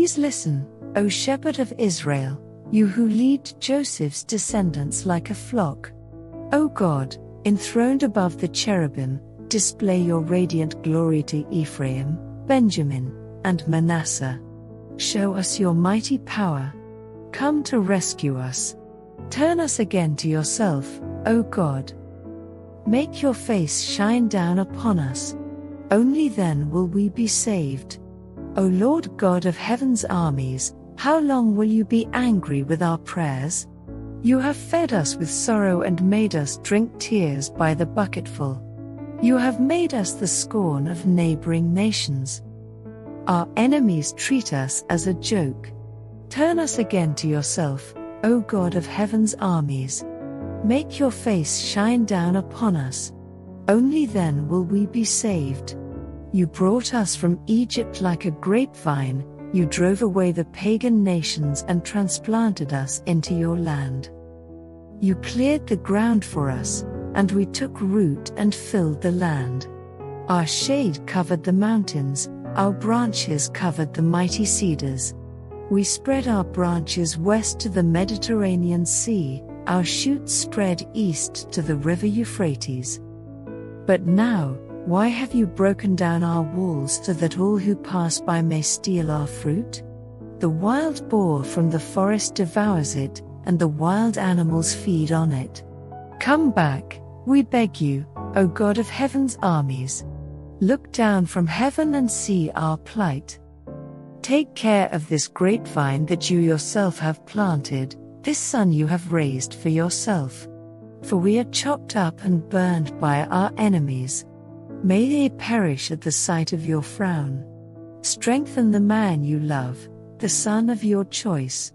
Please listen, O Shepherd of Israel, you who lead Joseph's descendants like a flock. O God, enthroned above the cherubim, display your radiant glory to Ephraim, Benjamin, and Manasseh. Show us your mighty power. Come to rescue us. Turn us again to yourself, O God. Make your face shine down upon us. Only then will we be saved. O Lord God of heaven's armies, how long will you be angry with our prayers? You have fed us with sorrow and made us drink tears by the bucketful. You have made us the scorn of neighboring nations. Our enemies treat us as a joke. Turn us again to yourself, O God of heaven's armies. Make your face shine down upon us. Only then will we be saved. You brought us from Egypt like a grapevine. You drove away the pagan nations and transplanted us into your land. You cleared the ground for us, and we took root and filled the land. Our shade covered the mountains, our branches covered the mighty cedars. We spread our branches west to the Mediterranean Sea, our shoots spread east to the river Euphrates. But now, why have you broken down our walls so that all who pass by may steal our fruit? The wild boar from the forest devours it, and the wild animals feed on it. Come back, we beg you, O God of heaven's armies. Look down from heaven and see our plight. Take care of this grapevine that you yourself have planted, this son you have raised for yourself. For we are chopped up and burned by our enemies. May they perish at the sight of your frown. Strengthen the man you love, the son of your choice.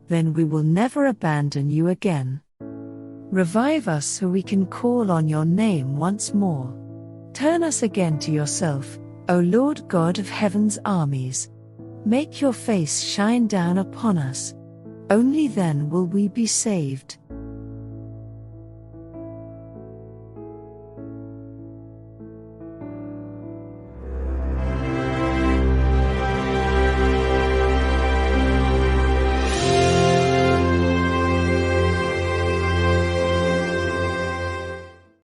Then we will never abandon you again. Revive us so we can call on your name once more. Turn us again to yourself, O Lord God of heaven's armies. Make your face shine down upon us. Only then will we be saved.